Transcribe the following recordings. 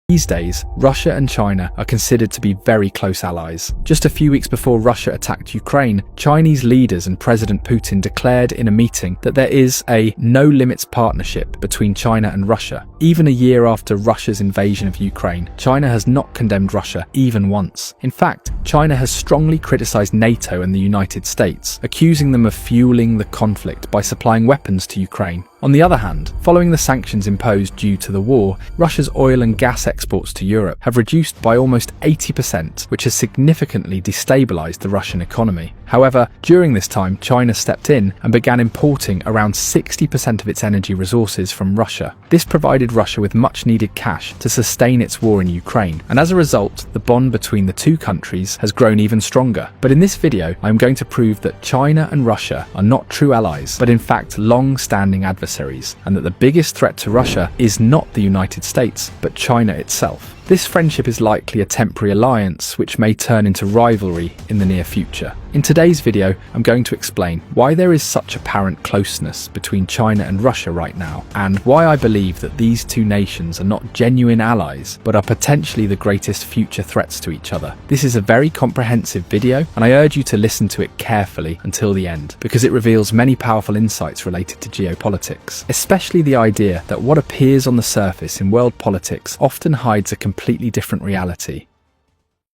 These days, Russia and China are considered to be very close allies. Just a few weeks before Russia attacked Ukraine, Chinese leaders and President Putin declared in a meeting that there is a no-limits partnership between China and Russia. Even a year after Russia's invasion of Ukraine, China has not condemned Russia even once. In fact, China has strongly criticized NATO and the United States, accusing them of fueling the conflict by supplying weapons to Ukraine. On the other hand, following the sanctions imposed due to the war, Russia's oil and gas exports to Europe have reduced by almost 80%, which has significantly destabilized the Russian economy. However, during this time, China stepped in and began importing around 60% of its energy resources from Russia. This provided Russia with much-needed cash to sustain its war in Ukraine, and as a result, the bond between the two countries has grown even stronger. But in this video, I'm going to prove that China and Russia are not true allies, but in fact long-standing adversaries, and that the biggest threat to Russia is not the United States, but China itself. This friendship is likely a temporary alliance which may turn into rivalry in the near future. In today's video, I'm going to explain why there is such apparent closeness between China and Russia right now, and why I believe that these two nations are not genuine allies, but are potentially the greatest future threats to each other. This is a very comprehensive video, and I urge you to listen to it carefully until the end, because it reveals many powerful insights related to geopolitics, especially the idea that what appears on the surface in world politics often hides a completely different reality.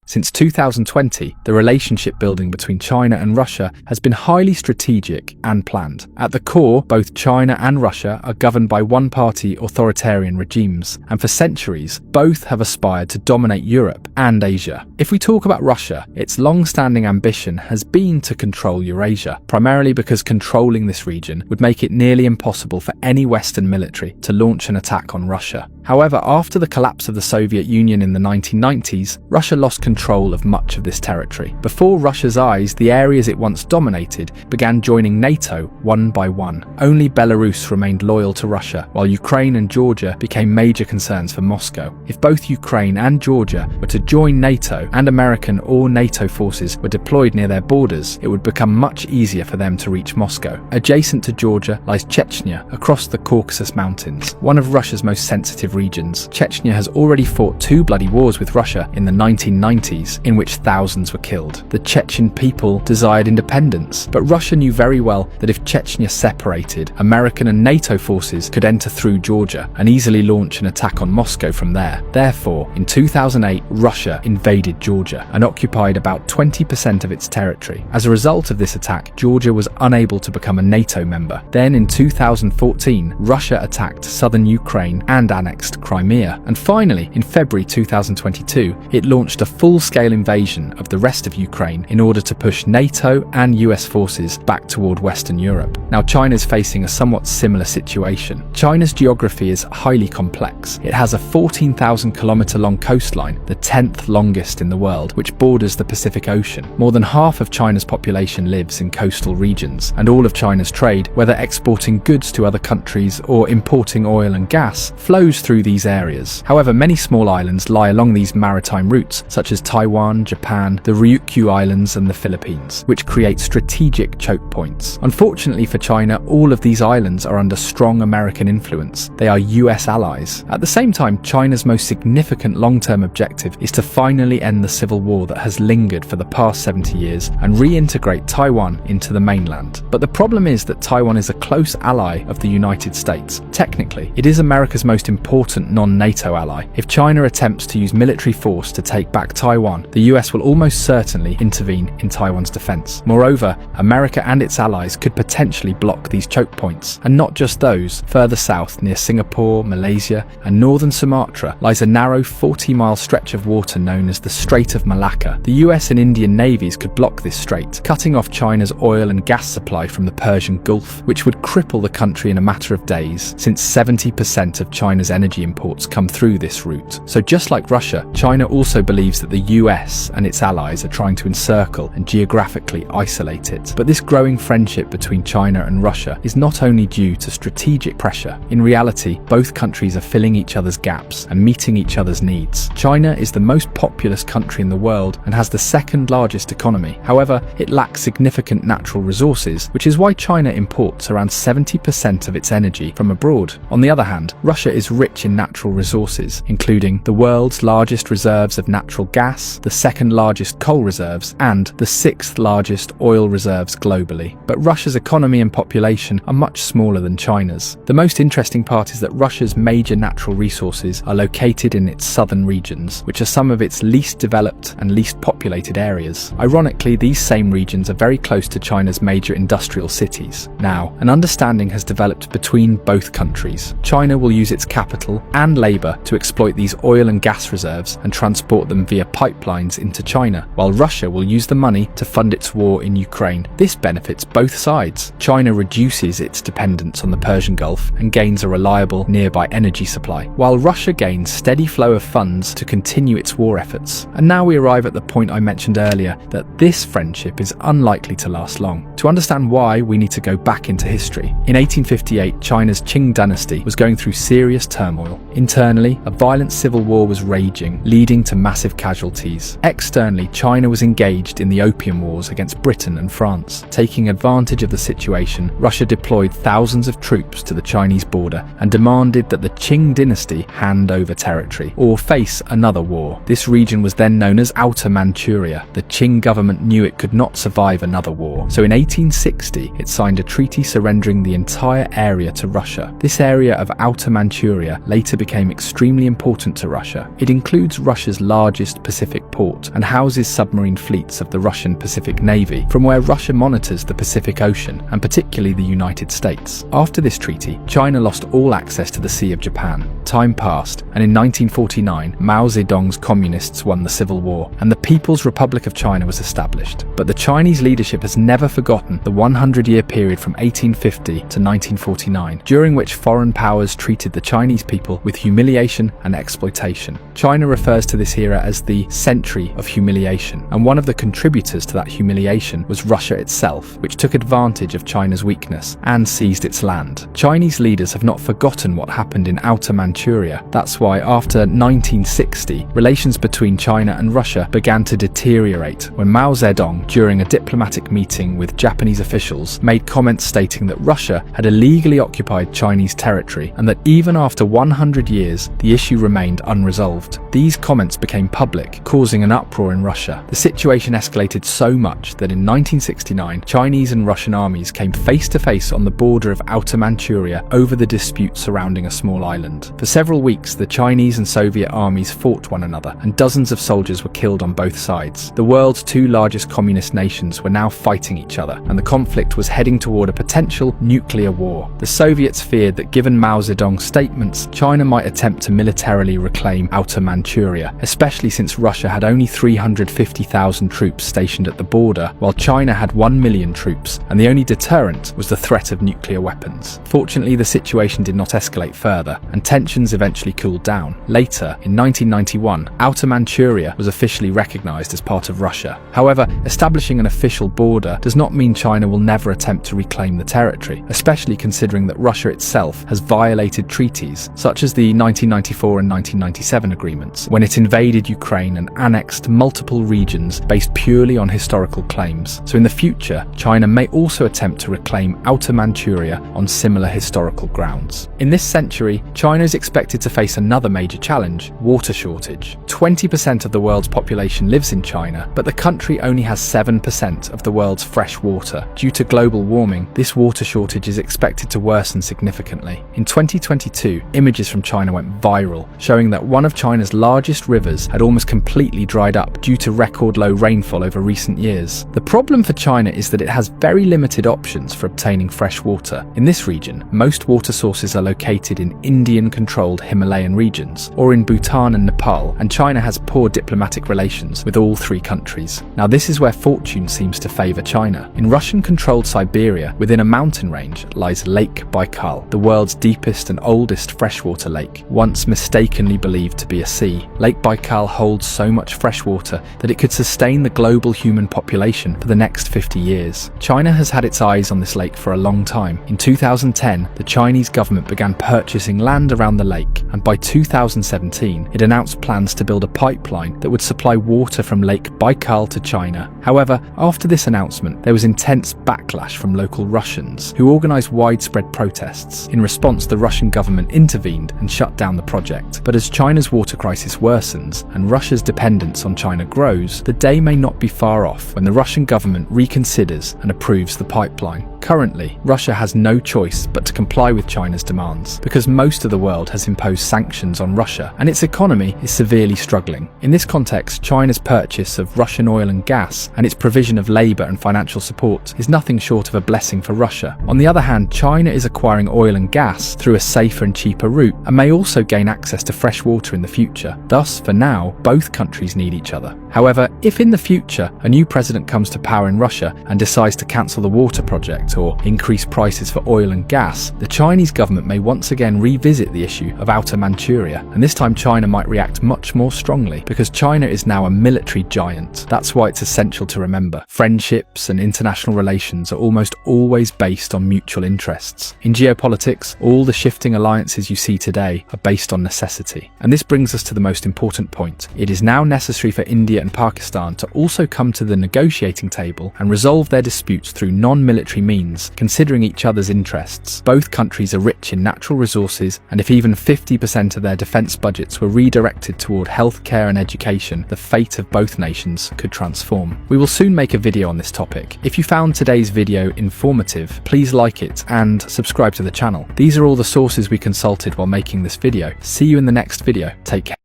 Since 2020, the relationship building between China and Russia has been highly strategic and planned. At the core, both China and Russia are governed by one-party authoritarian regimes, and for centuries, both have aspired to dominate Europe and Asia. If we talk about Russia, its long-standing ambition has been to control Eurasia, primarily because controlling this region would make it nearly impossible for any Western military to launch an attack on Russia. However, after the collapse of the Soviet Union in the 1990s, Russia lost control of much of this territory. Before Russia's eyes, the areas it once dominated began joining NATO one by one. Only Belarus remained loyal to Russia, while Ukraine and Georgia became major concerns for Moscow. If both Ukraine and Georgia were to join NATO and American or NATO forces were deployed near their borders, it would become much easier for them to reach Moscow. Adjacent to Georgia lies Chechnya, across the Caucasus Mountains, one of Russia's most sensitive regions. Chechnya has already fought two bloody wars with Russia in the 1990s, in which thousands were killed. The Chechen people desired independence, but Russia knew very well that if Chechnya separated, American and NATO forces could enter through Georgia and easily launch an attack on Moscow from there. Therefore, in 2008, Russia invaded Georgia and occupied about 20% of its territory. As a result of this attack, Georgia was unable to become a NATO member. Then in 2014, Russia attacked southern Ukraine and annexed Crimea. And finally, in February 2022, it launched a full-scale invasion of the rest of Ukraine in order to push NATO and US forces back toward Western Europe. Now, China's facing a somewhat similar situation. China's geography is highly complex. It has a 14,000-kilometer-long coastline, the 10th longest in the world, which borders the Pacific Ocean. More than half of China's population lives in coastal regions, and all of China's trade, whether exporting goods to other countries or importing oil and gas, flows through these areas. However, many small islands lie along these maritime routes, such as Taiwan, Japan, the Ryukyu Islands and the Philippines, which create strategic choke points. Unfortunately for China, all of these islands are under strong American influence. They are US allies. At the same time, China's most significant long-term objective is to finally end the civil war that has lingered for the past 70 years and reintegrate Taiwan into the mainland. But the problem is that Taiwan is a close ally of the United States. Technically, it is America's most important non-NATO ally. If China attempts to use military force to take back Taiwan, the US will almost certainly intervene in Taiwan's defense. Moreover, America and its allies could potentially block these choke points, and not just those. Further south, near Singapore, Malaysia, and northern Sumatra, lies a narrow 40-mile stretch of water known as the Strait of Malacca. The US and Indian navies could block this strait, cutting off China's oil and gas supply from the Persian Gulf, which would cripple the country in a matter of days, since 70% of China's energy imports come through this route. So just like Russia, China also believes that the US and its allies are trying to encircle and geographically isolate it. But this growing friendship between China and Russia is not only due to strategic pressure. In reality, both countries are filling each other's gaps and meeting each other's needs. China is the most populous country in the world and has the second largest economy. However, it lacks significant natural resources, which is why China imports around 70% of its energy from abroad. On the other hand, Russia is rich rich in natural resources, including the world's largest reserves of natural gas, the second largest coal reserves, and the sixth largest oil reserves globally. But Russia's economy and population are much smaller than China's. The most interesting part is that Russia's major natural resources are located in its southern regions, which are some of its least developed and least populated areas. Ironically, these same regions are very close to China's major industrial cities. Now, an understanding has developed between both countries. China will use its capital and labour to exploit these oil and gas reserves and transport them via pipelines into China, while Russia will use the money to fund its war in Ukraine. This benefits both sides. China reduces its dependence on the Persian Gulf and gains a reliable nearby energy supply, while Russia gains steady flow of funds to continue its war efforts. And now we arrive at the point I mentioned earlier, that this friendship is unlikely to last long. To understand why, we need to go back into history. In 1858, China's Qing dynasty was going through serious turmoil. Internally, a violent civil war was raging, leading to massive casualties. Externally, China was engaged in the Opium Wars against Britain and France. Taking advantage of the situation, Russia deployed thousands of troops to the Chinese border and demanded that the Qing dynasty hand over territory or face another war. This region was then known as Outer Manchuria. The Qing government knew it could not survive another war, so in 1860 it signed a treaty surrendering the entire area to Russia. This area of Outer Manchuria later became extremely important to Russia. It includes Russia's largest Pacific port and houses submarine fleets of the Russian Pacific Navy, from where Russia monitors the Pacific Ocean, and particularly the United States. After this treaty, China lost all access to the Sea of Japan. Time passed, and in 1949, Mao Zedong's communists won the Civil War, and the People's Republic of China was established. But the Chinese leadership has never forgotten the 100-year period from 1850 to 1949, during which foreign powers treated the Chinese people with humiliation and exploitation. China refers to this era as the Century of Humiliation, and one of the contributors to that humiliation was Russia itself, which took advantage of China's weakness and seized its land. Chinese leaders have not forgotten what happened in Outer Manchuria. That's why after 1960, relations between China and Russia began to deteriorate when Mao Zedong, during a diplomatic meeting with Japanese officials, made comments stating that Russia had illegally occupied Chinese territory and that even after 100 years, the issue remained unresolved. These comments became public, causing an uproar in Russia. The situation escalated so much that in 1969, Chinese and Russian armies came face to face on the border of Outer Manchuria over the dispute surrounding a small island. For several weeks, the Chinese and Soviet armies fought one another, and dozens of soldiers were killed on both sides. The world's two largest communist nations were now fighting each other, and the conflict was heading toward a potential nuclear war. The Soviets feared that given Mao Zedong's statements, China might attempt to militarily reclaim Outer Manchuria, especially since Russia had only 350,000 troops stationed at the border, while China had 1 million troops, and the only deterrent was the threat of nuclear weapons. Fortunately, the situation did not escalate further, and tensions eventually cooled down. Later, in 1991, Outer Manchuria was officially recognized as part of Russia. However, establishing an official border does not mean China will never attempt to reclaim the territory, especially considering that Russia itself has violated treaties, such as the 1994 and 1997 agreements, when it invaded Ukraine and annexed multiple regions based purely on historical claims. So in the future, China may also attempt to reclaim Outer Manchuria on similar historical grounds. In this century, China is expected to face another major challenge: water shortage. 20% of the world's population lives in China, but the country only has 7% of the world's fresh water. Due to global warming, this water shortage is expected to worsen significantly. In 2022, images from China went viral, showing that one of China's largest rivers had almost completely dried up due to record low rainfall over recent years. The problem for China is that it has very limited options for obtaining fresh water. In this region, most water sources are located in Indian-controlled Himalayan regions, or in Bhutan and Nepal, and China has poor diplomatic relations with all three countries. Now, this is where fortune seems to favour China. In Russian-controlled Siberia, within a mountain range, lies Lake Baikal, the world's deepest and oldest freshwater lake, once mistakenly believed to be a sea. Lake Baikal holds so much fresh water that it could sustain the global human population for the next 50 years. China has had its eyes on this lake for a long time. In 2010, the Chinese government began purchasing land around the lake, and by 2017, it announced plans to build a pipeline that would supply water water from Lake Baikal to China. However, after this announcement, there was intense backlash from local Russians, who organized widespread protests. In response, the Russian government intervened and shut down the project. But as China's water crisis worsens and Russia's dependence on China grows, the day may not be far off when the Russian government reconsiders and approves the pipeline. Currently, Russia has no choice but to comply with China's demands, because most of the world has imposed sanctions on Russia and its economy is severely struggling. In this context, China's purchase of Russian oil and gas and its provision of labour and financial support is nothing short of a blessing for Russia. On the other hand, China is acquiring oil and gas through a safer and cheaper route and may also gain access to fresh water in the future. Thus, for now, both countries need each other. However, if in the future a new president comes to power in Russia and decides to cancel the water project or increase prices for oil and gas, the Chinese government may once again revisit the issue of Outer Manchuria, and this time China might react much more strongly, because China is now a military giant. That's why it's essential to remember, friendships and international relations are almost always based on mutual interests. In geopolitics, all the shifting alliances you see today are based on necessity. And this brings us to the most important point. It is now necessary for India and Pakistan to also come to the negotiating table and resolve their disputes through non-military means, considering each other's interests. Both countries are rich in natural resources, and if even 50% of their defence budgets were redirected toward healthcare and education, the fate of both nations could transform. We will soon make a video on this topic. If you found today's video informative, please like it and subscribe to the channel. These are all the sources we consulted while making this video. See you in the next video. Take care.